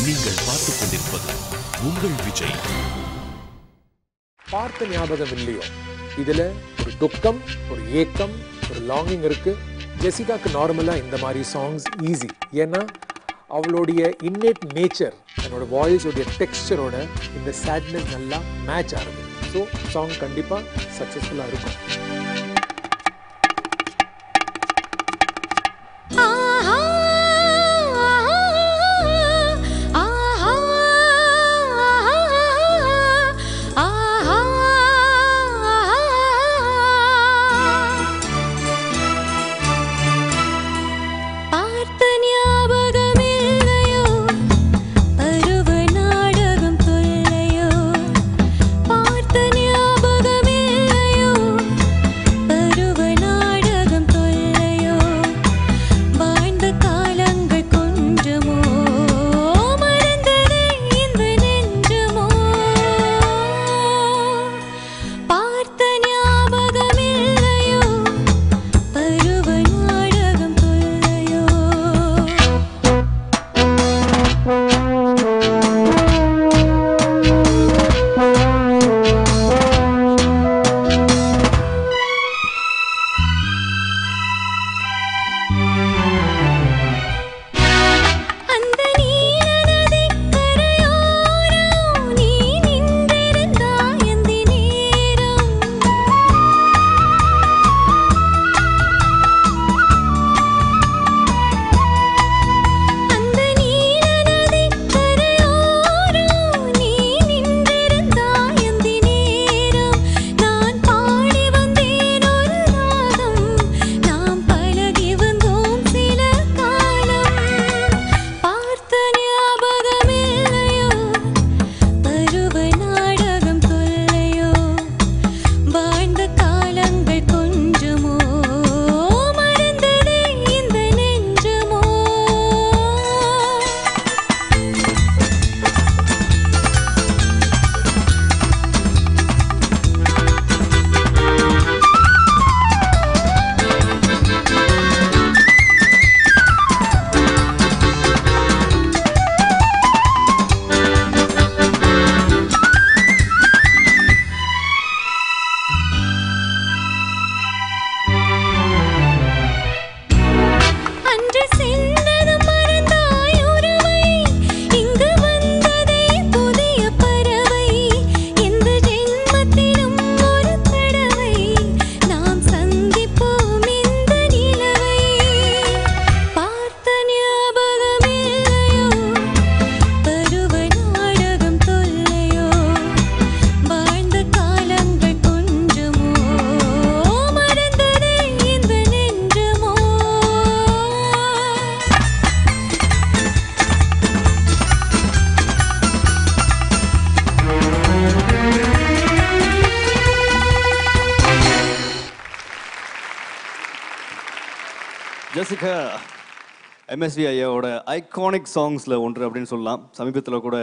நீங்கள் பார்த்துக் கொண்டிருப்பது உங்கள் விஜய். பார்த்த ஞாபகம் இல்லையோ, இதுல ஒரு துக்கம், ஒரு ஏக்கம், ஒரு லாங்கிங் இருக்கு. ஜெசிகாக்கு நார்மலா இந்த மாதிரி சாங்ஸ் ஈஸி. ஏன்னா அவளுடைய இன்னேட் நேச்சர், என்னோட வாய்ஸோடைய டெக்ஸ்டரோட இந்த சேட்னஸ் நல்லா மேட்ச் ஆகுது. ஸோ சாங் கண்டிப்பா சக்சஸ்ஃபுல்லா இருக்கும். ஜெசிகா எம்எஸ்வி ஐயாவோட ஐகானிக் சாங்ஸில் ஒன்று அப்படின்னு சொல்லலாம். சமீபத்தில் கூட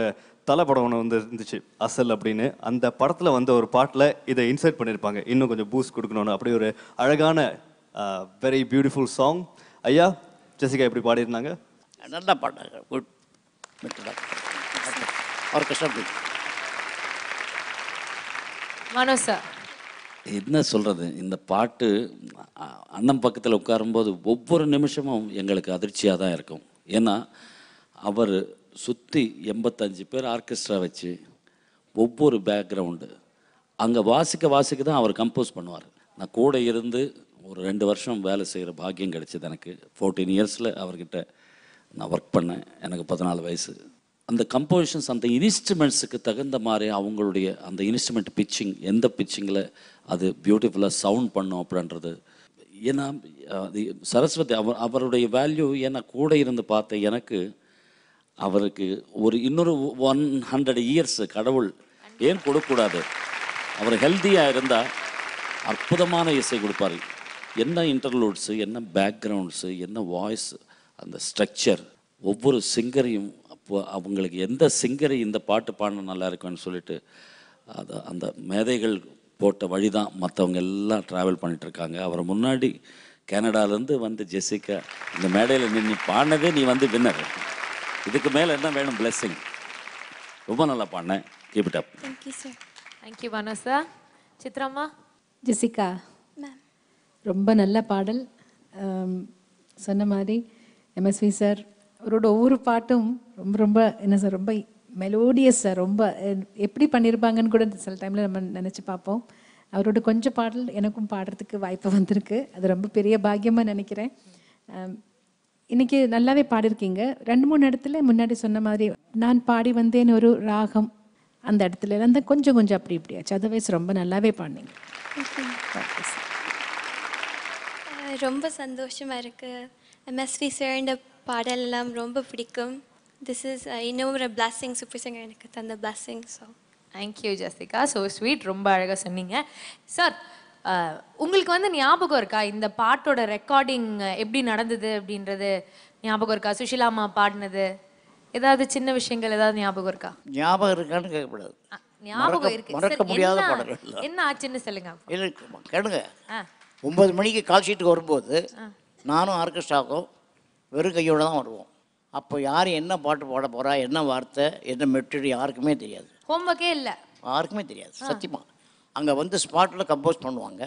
தலை படம் ஒன்று வந்து இருந்துச்சு, அசல் அப்படின்னு. அந்த படத்தில் வந்து ஒரு பாட்டில் இதை இன்சர்ட் பண்ணியிருப்பாங்க, இன்னும் கொஞ்சம் பூஸ்ட் கொடுக்கணும்னு. அப்படி ஒரு அழகான வெரி பியூட்டிஃபுல் சாங். ஐயா, ஜெசிகா எப்படி பாடியிருந்தாங்க? நல்லா பாட்டாங்க, குட். ஆர்கெஸ்ட்ரா மனோ சார், என்ன சொல்கிறது, இந்த பாட்டு அண்ணன் பக்கத்தில் உட்காரும்போது ஒவ்வொரு நிமிஷமும் எங்களுக்கு அதிர்ச்சியாக தான் இருக்கும். ஏன்னா அவர் சுற்றி 85 பேர் ஆர்கெஸ்ட்ரா வச்சு ஒவ்வொரு பேக்ரவுண்டு அங்கே வாசிக்க தான் அவர் கம்போஸ் பண்ணுவார். நான் கூட இருந்து ஒரு 2 வருஷம் வேலை செய்கிற பாக்கியம் கிடைச்சிது எனக்கு. 14 இயர்ஸில் அவர்கிட்ட நான் ஒர்க் பண்ணேன். எனக்கு 14 வயசு. அந்த கம்போசிஷன்ஸ், அந்த இன்ஸ்ட்ருமெண்ட்ஸுக்கு தகுந்த மாதிரி அவங்களுடைய அந்த இன்ஸ்ட்ருமெண்ட் பிச்சிங், எந்த பிச்சிங்கில் அது பியூட்டிஃபுல்லாக சவுண்ட் பண்ணும் அப்படின்றது. ஏன்னா சரஸ்வதி அவருடைய வேல்யூ, ஏன்னா கூட இருந்து பார்த்த எனக்கு அவருக்கு இன்னொரு 100 இயர்ஸ் கடவுள் ஏன் கொடுக்கக்கூடாது? அவர் ஹெல்த்தியாக இருந்தால் அற்புதமான இசை கொடுப்பார். என்ன இன்டர்லூட்ஸு, என்ன பேக்ரவுண்ட்ஸு, என்ன வாய்ஸ், அந்த ஸ்ட்ரக்சர், ஒவ்வொரு சிங்கரையும் அப்போ அவங்களுக்கு எந்த சிங்கரை இந்த பாட்டு பாடினா நல்லா இருக்குன்னு சொல்லிட்டு அந்த மேதைகள் போட்ட வழி தான் மற்றவங்க எல்லாம் ட்ராவல் பண்ணிகிட்ருக்காங்க. அவரை முன்னாடி கனடாலேருந்து வந்து ஜெசிகா இந்த மேடையில் நின்று பாடினதே நீ வந்து வின்னர். இதுக்கு மேலே என்ன வேணும்? பிளெஸ்ஸிங். ரொம்ப நல்லா பாடினேன். Keep it up. Thank you sir. Thank you மனோசா. சித்ராம்மா. ஜெசிகா மேம் ரொம்ப நல்ல பாடல். சொன்ன மாதிரி எம்எஸ்வி சார் அவரோட ஒவ்வொரு பாட்டும் ரொம்ப ரொம்ப என்ன சார் ரொம்ப மெலோடியஸ் சார். ரொம்ப எப்படி பண்ணியிருப்பாங்கன்னு கூட சில டைமில் நம்ம நினச்சி பார்ப்போம். அவரோட கொஞ்சம் பாடல் எனக்கும் பாடுறதுக்கு வாய்ப்பு வந்திருக்கு. அது ரொம்ப பெரிய பாக்கியமாக நினைக்கிறேன். இன்றைக்கி நல்லாவே பாடியிருக்கீங்க. 2-3 இடத்துல முன்னாடி சொன்ன மாதிரி நான் பாடி வந்தேன் ஒரு ராகம், அந்த இடத்துல அந்த கொஞ்சம் அப்படி இப்படியாச்சு. அதர்வைஸ் ரொம்ப நல்லாவே பாடினீங்க. ரொம்ப சந்தோஷமாக இருக்குது. எம்எஸ்வி சார் இந்த பாடல் எல்லாம் ரொம்ப பிடிக்கும். திஸ் இஸ் இன்னும் ஒரு பிளஸ்ஸிங், சூப்பர் சிங்கர் எனக்கு தந்த blessing. So thank you Jessica. So sweet. ரொம்ப அழகாக சொன்னீங்க சார். உங்களுக்கு வந்து ஞாபகம் இருக்கா இந்த பாட்டோட ரெக்கார்டிங் எப்படி நடந்தது அப்படின்றது ஞாபகம் இருக்கா? சுஷிலாமா பாடினது ஏதாவது சின்ன விஷயங்கள் ஏதாவது ஞாபகம் இருக்கா? ஞாபகம் இருக்கான்னு கேட்கக்கூடாது. ஞாபகம் இருக்கு. மறக்க முடியாத பாடல்கள். என்ன ஆச்சுன்னு சொல்லுங்க. இல்லை கேளுங்க. 9 மணிக்கு கால் ஷீட்டுக்கு வரும்போது நானும் ஆர்கெஸ்ட்ராவுக்கும் வெறும் கையோடு தான் வருவோம். அப்போ யார் என்ன பாட்டு பாட போகிறா, என்ன வார்த்தை, என்ன மெட்டீரியல் யாருக்குமே தெரியாது. ஹோம்ஒர்க்கே இல்லை, யாருக்குமே தெரியாது சத்தியமாக. அங்கே வந்து ஸ்பாட்டில் கம்போஸ் பண்ணுவாங்க.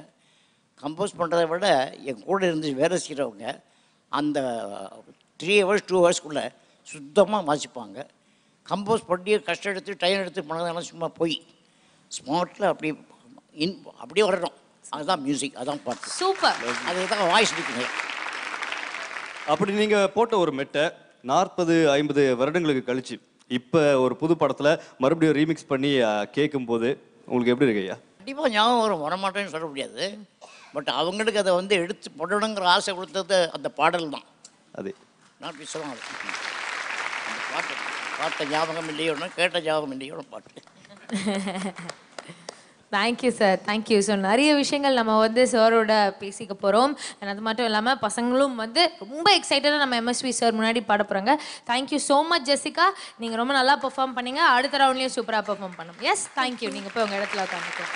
கம்போஸ் பண்ணுறதை விட என் கூட இருந்து வேலை செய்கிறவங்க அந்த 3 hours 2 hours சுத்தமாக வாசிப்பாங்க. கம்போஸ் பண்ணி கஷ்டம் எடுத்து டைம் எடுத்து பண்ணதெல்லாம் சும்மா போய் ஸ்பாட்டில் அப்படியே வரணும். அதுதான் மியூசிக், அதான் பாட்டு. சூப்பர். அதுதான் வாய்ஸ் இருக்குங்க. அப்படி நீங்கள் போட்ட ஒரு மெட்டை 40-50 வருடங்களுக்கு கழிச்சு இப்போ ஒரு புது படத்தில் மறுபடியும் ரீமிக்ஸ் பண்ணி கேட்கும்போது உங்களுக்கு எப்படி இருக்கு ஐயா? கண்டிப்பாக ஞாபகம் வரும், வரமாட்டேன்னு சொல்ல முடியாது. பட் அவங்களுக்கு அதை வந்து எடுத்து போடணுங்கிற ஆசை கொடுத்தது அந்த பாடல் தான். அது நான் பேசுகிறோம். அது அந்த பாட்டு பார்த்த ஞாபகம் இல்லையோன்னு, கேட்ட ஞாபகம் இல்லையோன்னு பாட்டு. Thank you sir, thank you. ஸோ நிறைய விஷயங்கள் நம்ம வந்து சாரோட பேசிக்க போகிறோம். அது மட்டும் இல்லாமல் பசங்களும் வந்து ரொம்ப எக்ஸைட்டடாக நம்ம எம்எஸ்வி சார் முன்னாடி பாட போகிறாங்க. Thank you so much Jessica. நீங்கள் ரொம்ப நல்லா பெர்ஃபார்ம் பண்ணீங்க. அடுத்த ரவுண்ட்லேயும் சூப்பராக பெர்ஃபார்ம் பண்ணும். Yes, thank you. நீங்கள் போய் உங்கள் இடத்துல உட்காந்துக்கலாம்.